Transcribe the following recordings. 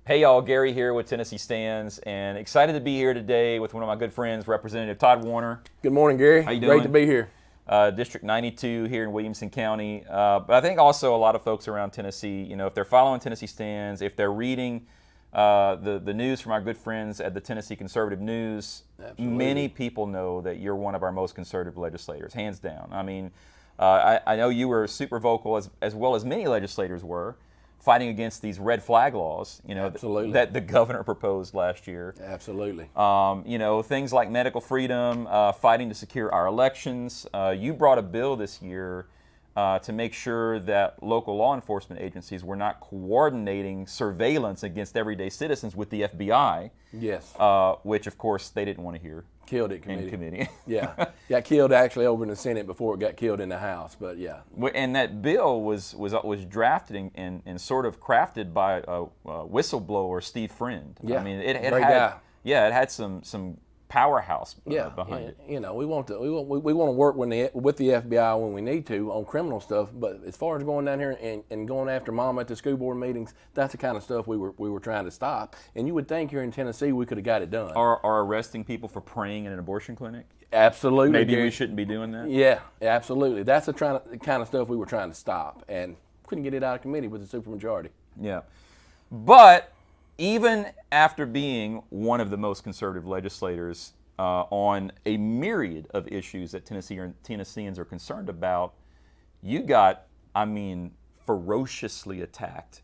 Hey y'all, Gary here with Tennessee Stands, and excited to be here today with one of my good friends, Representative Todd Warner. Good morning, Gary. How you doing? Great to be here. District 92 here in Williamson County. But I think also a lot of folks around Tennessee, you know, if they're following Tennessee Stands, if they're reading the news from our good friends at the Tennessee Conservative News, Absolutely. Many people know that you're one of our most conservative legislators, hands down. I mean, I know you were super vocal, as well as many legislators were, fighting against these red flag laws, you know, that the governor proposed last year. Absolutely. You know, things like medical freedom, fighting to secure our elections. You brought a bill this year to make sure that local law enforcement agencies were not coordinating surveillance against everyday citizens with the FBI. Yes. Which, of course, they didn't want to hear. Killed it in committee. Yeah. Got killed actually over in the Senate before it got killed in the House, but yeah. And that bill was drafted and sort of crafted by a whistleblower, Steve Friend. Yeah. I mean, it Great guy. Yeah, it had some powerhouse behind it. You know, we want to work with the FBI when we need to on criminal stuff, but as far as going down here and going after mom at the school board meetings, that's the kind of stuff we were trying to stop. And you would think here in Tennessee we could have got it done. Are arresting people for praying in an abortion clinic? Absolutely. Maybe Gary. we shouldn't be doing that? Yeah, absolutely. That's the kind of stuff we were trying to stop, and couldn't get it out of committee with the supermajority. Yeah. But even after being one of the most conservative legislators on a myriad of issues that Tennesseans are concerned about, you got, I mean, ferociously attacked.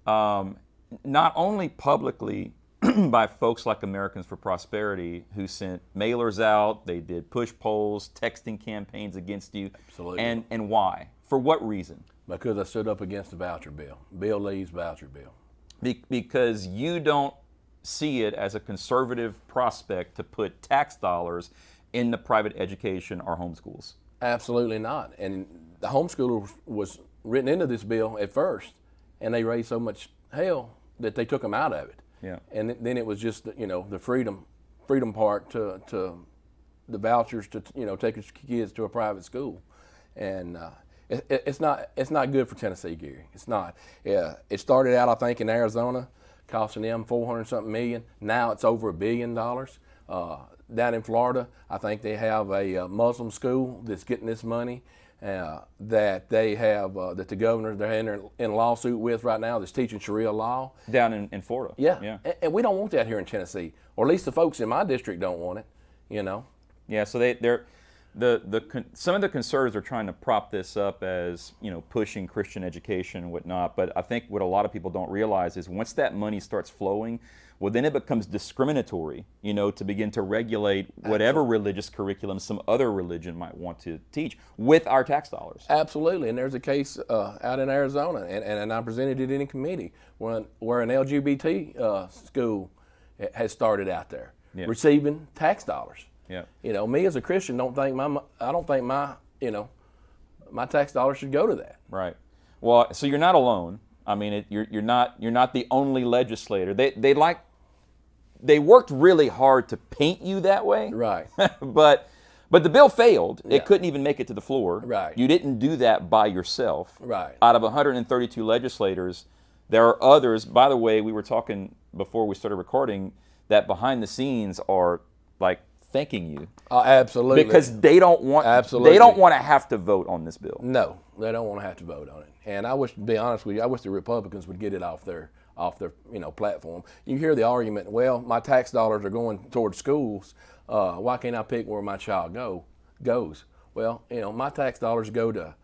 Not only publicly by folks like Americans for Prosperity, who sent mailers out, they did push polls, texting campaigns against you. Absolutely. And why? For what reason? Because I stood up against the voucher bill, Bill Lee's voucher bill. Because you don't see it as a conservative prospect to put tax dollars in the private education or homeschools. Absolutely not. And the homeschooler was written into this bill at first, and they raised so much hell that they took them out of it. Yeah. And then it was just, you know, the freedom part to the vouchers to, you know, take your kids to a private school. And it's not good for Tennessee, Gary. It's not. Yeah, it started out, I think, in Arizona, costing them $400-something million. Now it's over $1 billion. Down in Florida, I think they have a Muslim school that's getting this money that they have that the governor they're in a lawsuit with right now that's teaching Sharia law. Down in Florida. Yeah. And we don't want that here in Tennessee, or at least the folks in my district don't want it. You know. Yeah. So some of the conservatives are trying to prop this up as, you know, pushing Christian education and whatnot. But I think what a lot of people don't realize is once that money starts flowing, well, then it becomes discriminatory, you know, to begin to regulate whatever religious curriculum some other religion might want to teach with our tax dollars. Absolutely. And there's a case out in Arizona, and I presented it in committee where an LGBT school has started out there receiving tax dollars. Yeah. You know, me as a Christian I don't think my my tax dollars should go to that. Right. Well, so you're not alone. I mean, you're not the only legislator. They worked really hard to paint you that way. Right. but the bill failed. Yeah. It couldn't even make it to the floor. Right. You didn't do that by yourself. Right. Out of 132 legislators, there are others. By the way, we were talking before we started recording that behind the scenes are like thanking you. Absolutely. Because they don't want to have to vote on this bill. No, they don't want to have to vote on it. And I wish, to be honest with you, I wish the Republicans would get it off their platform. You hear the argument, well, my tax dollars are going towards schools. Why can't I pick where my child goes? Well, you know, my tax dollars go to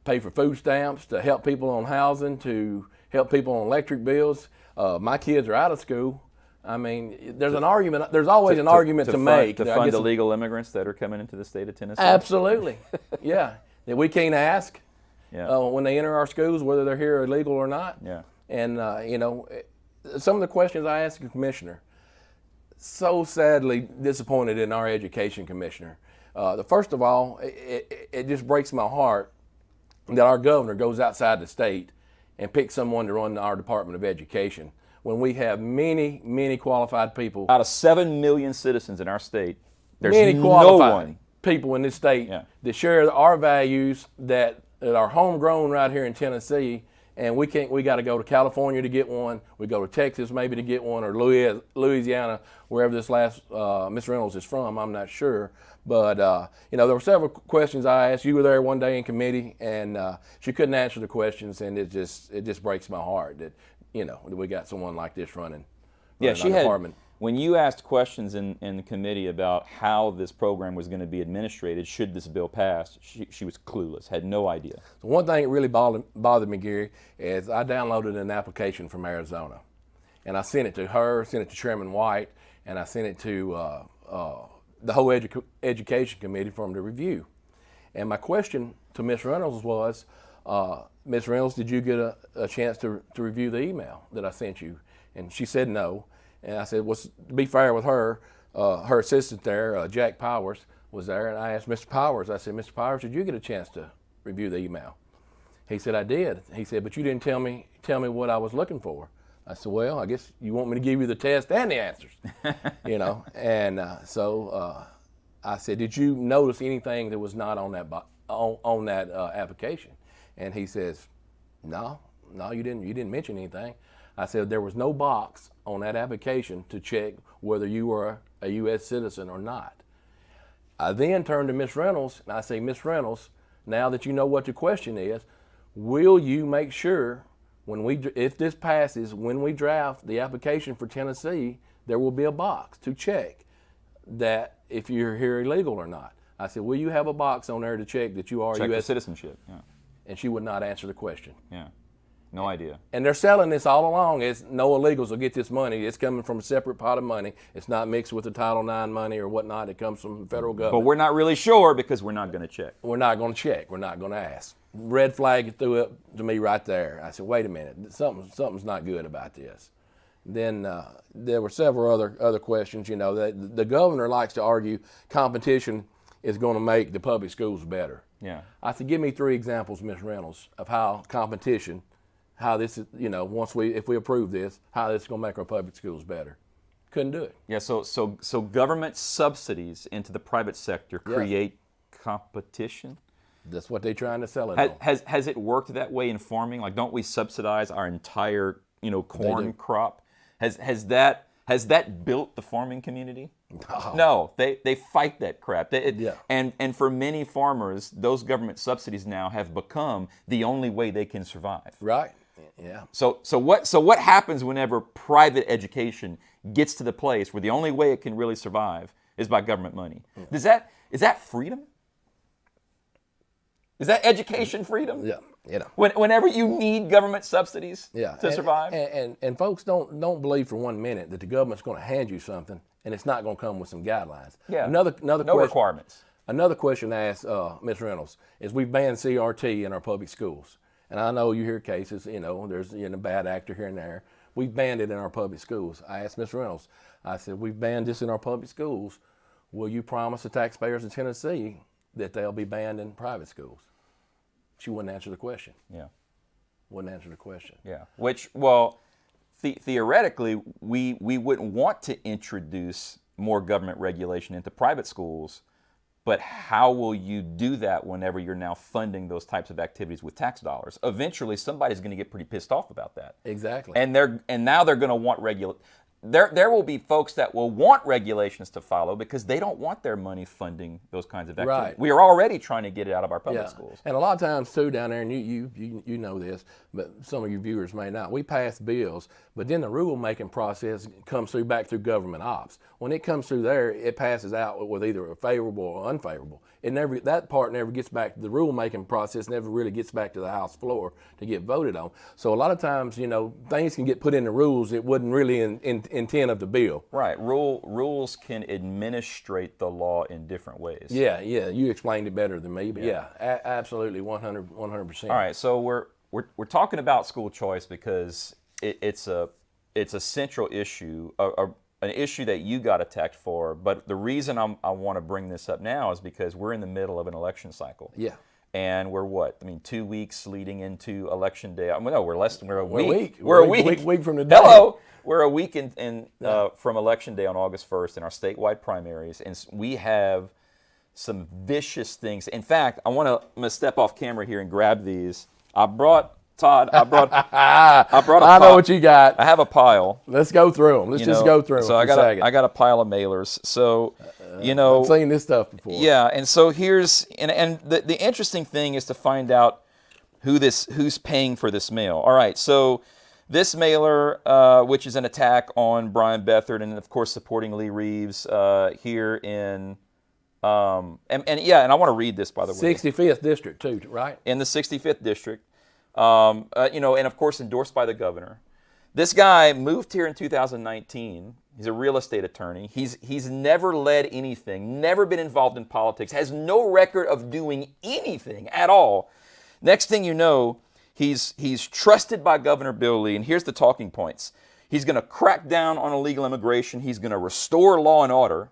pay for food stamps, to help people on housing, to help people on electric bills. My kids are out of school. I mean, there's an argument. There's always an argument to make. To fund illegal immigrants that are coming into the state of Tennessee. Absolutely, yeah. That we can't ask when they enter our schools whether they're here illegal or not. Yeah. And you know, some of the questions I asked the commissioner, so sadly disappointed in our education commissioner. First of all, it just breaks my heart that our governor goes outside the state and picks someone to run our Department of Education, when we have many qualified people. Out of 7 million citizens in our state, there's many no qualified one people in this state that share our values, that are homegrown right here in Tennessee, and we got to go to California to get one. We go to Texas maybe to get one, or Louisiana, wherever this last Miss Reynolds is from. I'm not sure, but there were several questions I asked. You were there one day in committee, and she couldn't answer the questions, and it just breaks my heart that that we got someone like this running. Yeah, she had. Department. When you asked questions in the committee about how this program was going to be administrated, should this bill pass, she was clueless, had no idea. So one thing that really bothered me, Gary, is I downloaded an application from Arizona, and I sent it to her, sent it to Chairman White, and I sent it to the whole education committee for them to review. And my question to Ms. Reynolds was, Ms. Reynolds, did you get a chance to review the email that I sent you? And she said no. And I said, well, to be fair with her, her assistant there, Jack Powers, was there. And I asked Mr. Powers, I said, Mr. Powers, did you get a chance to review the email? He said, I did. He said, but you didn't tell me what I was looking for. I said, well, I guess you want me to give you the test and the answers, And so I said, did you notice anything that was not on that application? And he says, no, you didn't mention anything. I said, there was no box on that application to check whether you were a U.S. citizen or not. I then turned to Ms. Reynolds, and I say, Ms. Reynolds, now that you know what the question is, will you make sure if this passes, when we draft the application for Tennessee, there will be a box to check that if you're here illegal or not? I said, will you have a box on there to check that you are Check U.S. the citizenship, yeah. And she would not answer the question. Yeah. No idea. And they're selling this all along as no illegals will get this money. It's coming from a separate pot of money. It's not mixed with the Title IX money or whatnot. It comes from the federal government. But we're not really sure because we're not going to check. We're not going to check. We're not going to ask. Red flag threw up to me right there. I said, wait a minute. Something's not good about this. Then there were several other questions. The governor likes to argue competition is going to make the public schools better. Yeah. I said, give me 3 examples, Ms. Reynolds, of how competition, how this is, if we approve this, how this is going to make our public schools better. Couldn't do it. Yeah, so government subsidies into the private sector create competition? That's what they're trying to sell it on. Has it worked that way in farming? Like, don't we subsidize our entire, corn crop? Has that built the farming community? No, they fight that crap. And for many farmers, those government subsidies now have become the only way they can survive. Right. Yeah. So what happens whenever private education gets to the place where the only way it can really survive is by government money? Yeah. Is that freedom? Is that education freedom? Yeah. Whenever you need government subsidies to survive? And folks don't believe for 1 minute that the government's going to hand you something and it's not going to come with some guidelines. Yeah. No requirements. Another question I asked Ms. Reynolds is, we've banned CRT in our public schools. And I know you hear cases, there's a bad actor here and there. We've banned it in our public schools. I asked Ms. Reynolds, I said, we've banned this in our public schools. Will you promise the taxpayers in Tennessee that they'll be banned in private schools? She wouldn't answer the question. Yeah. Wouldn't answer the question. Yeah. Which, well, theoretically, we wouldn't want to introduce more government regulation into private schools, but how will you do that whenever you're now funding those types of activities with tax dollars? Eventually, somebody's going to get pretty pissed off about that. Exactly. And now they're going to want There will be folks that will want regulations to follow because they don't want their money funding those kinds of activities. Right. We are already trying to get it out of our public schools. And a lot of times too down there, and you know this, but some of your viewers may not. We pass bills, but then the rule-making process comes back through government ops. When it comes through there, it passes out with either a favorable or unfavorable. That part never gets back. The rule-making process never really gets back to the House floor to get voted on. So a lot of times, things can get put in the rules that wasn't really intent of the bill. Right. Rules can administrate the law in different ways. Yeah. You explained it better than me, but absolutely, 100%. All right. So we're talking about school choice because it's a central issue, an issue that you got attacked for. But the reason I want to bring this up now is because we're in the middle of an election cycle. Yeah. And we're 2 weeks leading into election day. No, we're a week. We're a week from the day. Hello. We're a week from election day on August 1st in our statewide primaries, and we have some vicious things. In fact, I'm going to step off camera here and grab these. I brought Todd, I brought a I know what you got. I have a pile. Let's go through them. Let's just go through them. So I got a pile of mailers. So, I've seen this stuff before. Yeah, and so here's and the interesting thing is to find out who's paying for this mail. All right, so this mailer, which is an attack on Brian Beathard and of course supporting Lee Reeves here in and I want to read this, by the way. 65th district too, right? In the 65th district, and of course endorsed by the governor. This guy moved here in 2019. He's a real estate attorney. He's never led anything, never been involved in politics, has no record of doing anything at all. Next thing you know, he's trusted by Governor Bill Lee, and here's the talking points. He's going to crack down on illegal immigration. He's going to restore law and order.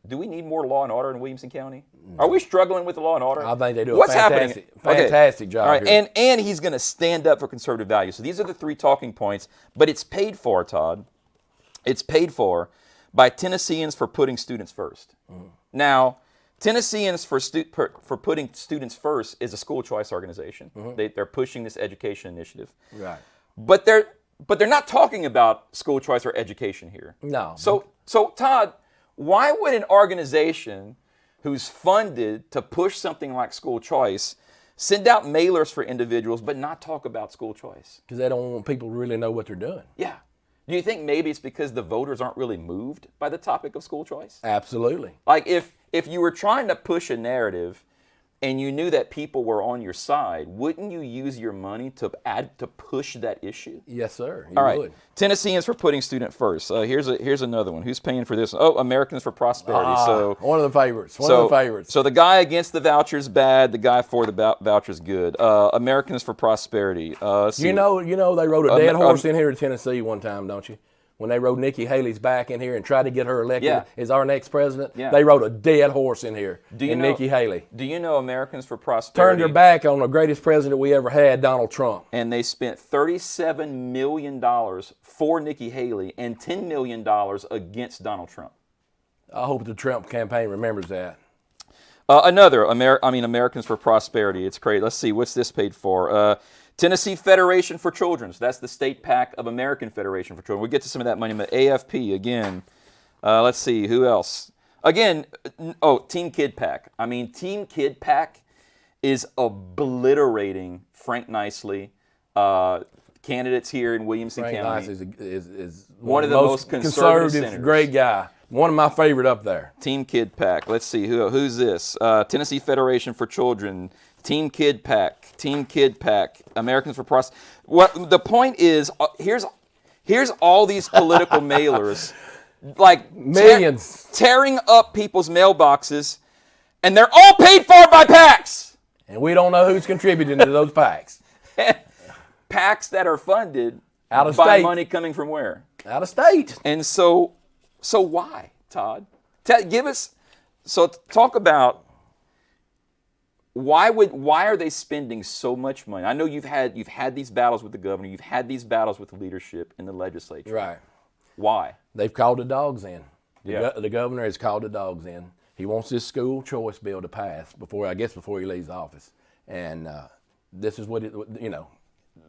Do we need more law and order in Williamson County? Are we struggling with the law and order? I think they do What's a fantastic job. All right, here. and he's going to stand up for conservative values. So these are the three talking points, but it's paid for, Todd. It's paid for by Tennesseans for putting students first. Now, Tennesseans for putting students first is a school choice organization. They're pushing this education initiative. Right. But they're not talking about school choice or education here. No. So Todd, why would an organization who's funded to push something like school choice send out mailers for individuals but not talk about school choice? Because they don't want people to really know what they're doing. Yeah. Do you think maybe it's because the voters aren't really moved by the topic of school choice? Absolutely. Like if you were trying to push a narrative and you knew that people were on your side, wouldn't you use your money to push that issue? Yes, sir. All right. Would. Tennesseans for putting student first. Here's another one. Who's paying for this? Oh, Americans for Prosperity. One of the favorites. One of the favorites. So the guy against the vouchers bad. The guy for the vouchers good. Americans for Prosperity. You know, they rode a dead horse in here to Tennessee one time, don't you? When they rode Nikki Haley's back in here and tried to get her elected as our next president, they rode a dead horse in here. Nikki Haley. Do you know Americans for Prosperity turned their back on the greatest president we ever had, Donald Trump? And they spent $37 million for Nikki Haley and $10 million against Donald Trump. I hope the Trump campaign remembers that. Americans for Prosperity. It's great. Let's see, what's this paid for? Tennessee Federation for Children. So that's the state PAC of American Federation for Children. We'll get to some of that money, but AFP again. Let's see, who else? Again, Team Kid PAC. Team Kid PAC is obliterating Frank Nicely, candidates here in Williamson County. Frank Nicely is one of the most conservative senators. Great guy. One of my favorite up there. Team Kid PAC. Let's see, who's this? Tennessee Federation for Children. Team Kid PAC, Team Kid PAC, Americans for Prosperity. What the point is? Here's all these political mailers, like millions, tearing up people's mailboxes, and they're all paid for by PACs. And we don't know who's contributing to those PACs. PACs that are funded out of by state. Money coming from where? Out of state. And so why, Todd? Talk about. Why are they spending so much money? I know you've had these battles with the governor, you've had these battles with the leadership in the legislature. Right. Why? They've called the dogs in. Yeah. The governor has called the dogs in. He wants this school choice bill to pass before he leaves office. And this is what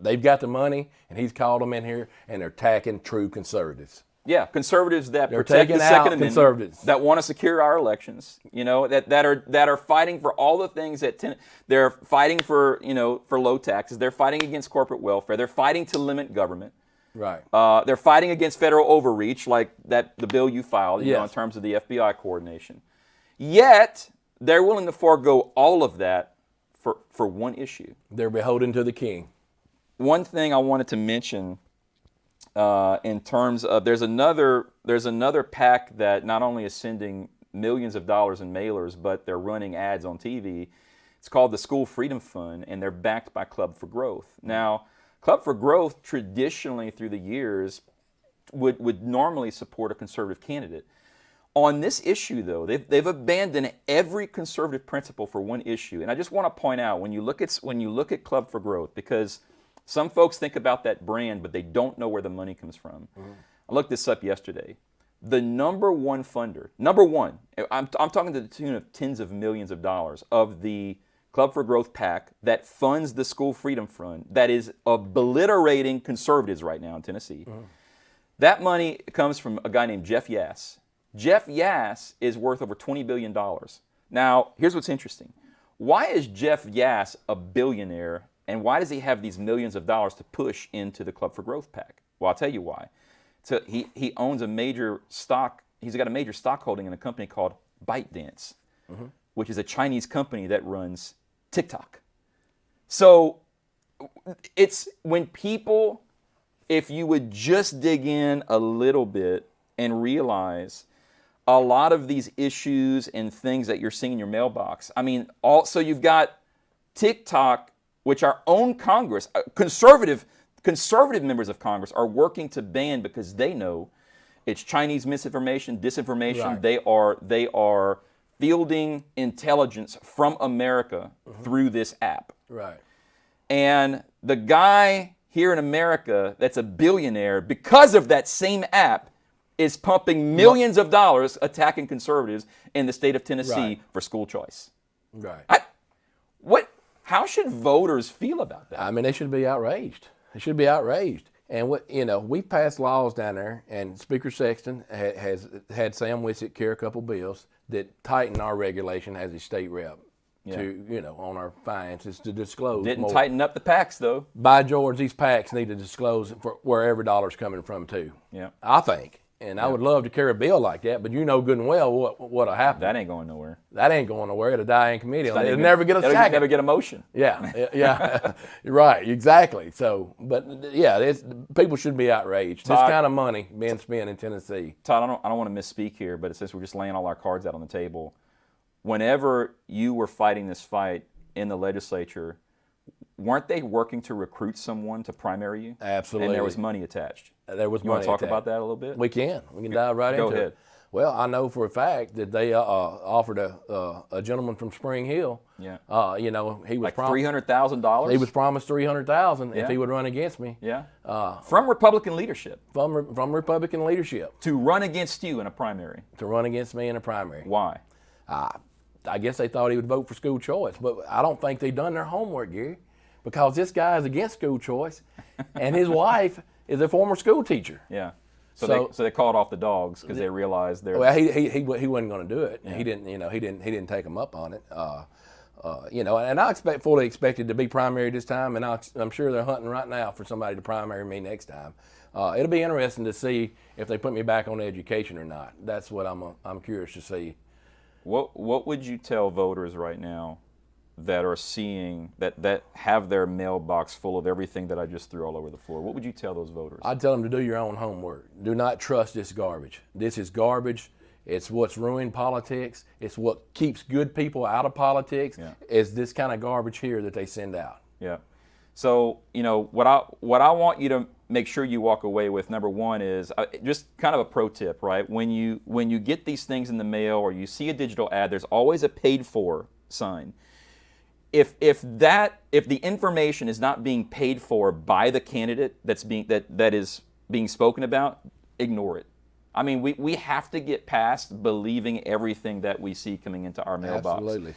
they've got the money, and he's called them in here, and they're attacking true conservatives. Yeah, conservatives that They're protect the Second Amendment, conservatives that want to secure our elections, that are fighting for all the things they're fighting for, for low taxes. They're fighting against corporate welfare. They're fighting to limit government. Right. They're fighting against federal overreach, like the bill you filed, yes. In terms of the FBI coordination. Yet they're willing to forego all of that for one issue. They're beholden to the king. One thing I wanted to mention. In terms of there's another PAC that not only is sending millions of dollars in mailers, but they're running ads on TV. It's called the School Freedom Fund, and they're backed by Club for Growth. Now, Club for Growth traditionally through the years would normally support a conservative candidate. On this issue, though, they've abandoned every conservative principle for one issue. And I just want to point out when you look at Club for Growth, because some folks think about that brand, but they don't know where the money comes from. Mm-hmm. I looked this up yesterday. The number one funder, I'm talking to the tune of tens of millions of dollars of the Club for Growth PAC that funds the School Freedom Fund that is obliterating conservatives right now in Tennessee. That money comes from a guy named Jeff Yass. Jeff Yass is worth over $20 billion. Now, here's what's interesting. Why is Jeff Yass a billionaire, and why does he have these millions of dollars to push into the Club for Growth PAC? Well, I'll tell you why. So he owns a major stock, he's got a major stock holding in a company called ByteDance, which is a Chinese company that runs TikTok. So it's when people, if you would just dig in a little bit and realize a lot of these issues and things that you're seeing in your mailbox. I mean, also you've got TikTok, which our own Congress, conservative members of Congress are working to ban because they know it's Chinese misinformation, disinformation. Right. They are fielding intelligence from America through this app. Right. And the guy here in America that's a billionaire, because of that same app, is pumping millions of dollars attacking conservatives in the state of Tennessee for school choice. Right. How should voters feel about that? I mean, they should be outraged. They should be outraged. And we've passed laws down there, and Speaker Sexton has had Sam Wisick carry a couple bills that tighten our regulation as a state rep to, on our finances to disclose Didn't more. tighten up the PACs, though. By George, these PACs need to disclose where every dollar's coming from, too. Yeah. I think. And I would love to carry a bill like that, but you know good and well what'll happen. That ain't going nowhere. That ain't going nowhere. It'll die in committee. It'll never get a second. Never get a motion. Yeah. Right, exactly. So, but yeah, people should be outraged. Todd, this kind of money being spent in Tennessee. Todd, I don't want to misspeak here, but since we're just laying all our cards out on the table, whenever you were fighting this fight in the legislature, weren't they working to recruit someone to primary you? Absolutely. And there was money attached. There was you money want to talk attached. about that a little bit? We can dive right into Go ahead. it. Well, I know for a fact that they offered a gentleman from Spring Hill. Yeah. He was like promised $300,000. He was promised $300,000 Yeah. if he would run against me. Yeah. From Republican leadership. From Republican leadership To run against you in a primary. to run against me in a primary. Why? I guess they thought he would vote for school choice, but I don't think they've done their homework, Gary, because this guy is against school choice, and his wife is a former school teacher. Yeah. So they called off the dogs because they realized they're. Well, he wasn't going to do it. Yeah. He didn't take them up on it. And I fully expected to be primary this time, and I'm sure they're hunting right now for somebody to primary me next time. It'll be interesting to see if they put me back on education or not. That's what I'm curious to see. What would you tell voters right now that are seeing that have their mailbox full of everything that I just threw all over the floor? What would you tell those voters? I'd tell them to do your own homework. Do not trust this garbage. This is garbage. It's what's ruined politics. It's what keeps good people out of politics. Yeah. Is this kind of garbage here that they send out. Yeah. So, what I want you to make sure you walk away with, number one, is just kind of a pro tip, right? When you get these things in the mail or you see a digital ad, there's always a paid for sign. If the information is not being paid for by the candidate that is being spoken about, ignore it. I mean, we have to get past believing everything that we see coming into our mailbox. Absolutely.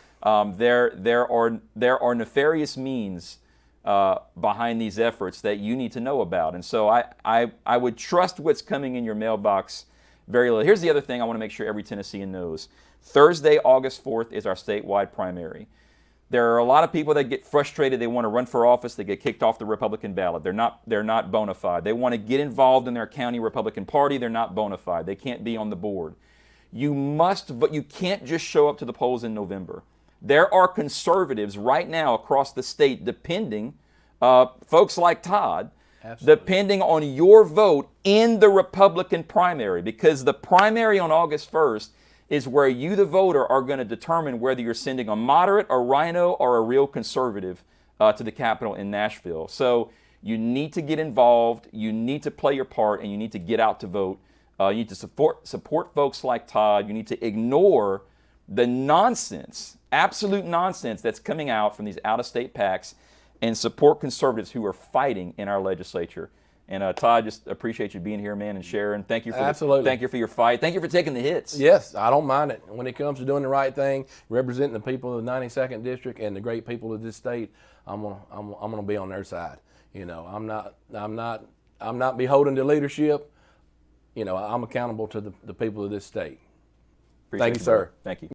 There are nefarious means behind these efforts that you need to know about, and so I would trust what's coming in your mailbox very little. Here's the other thing I want to make sure every Tennessean knows. Thursday, August 4th is our statewide primary. There are a lot of people that get frustrated. They want to run for office. They get kicked off the Republican ballot. They're not bona fide. They want to get involved in their county Republican Party. They're not bona fide. They can't be on the board. But you can't just show up to the polls in November. There are conservatives right now across the state depending, folks like Todd, Absolutely. Depending on your vote in the Republican primary, because the primary on August 1st is where you, the voter, are going to determine whether you're sending a moderate, a rhino, or a real conservative to the Capitol in Nashville. So you need to get involved, you need to play your part, and you need to get out to vote. You need to support folks like Todd. You need to ignore the nonsense, absolute nonsense that's coming out from these out-of-state PACs, and support conservatives who are fighting in our legislature. And Todd, just appreciate you being here, man, and sharing. Thank you for Absolutely. Thank you for your fight. Thank you for taking the hits. Yes, I don't mind it. When it comes to doing the right thing, representing the people of the 92nd District and the great people of this state, I'm gonna be on their side. You know, I'm not beholden to leadership. You know, I'm accountable to the people of this state. Appreciate Thank you, sir. Thank you.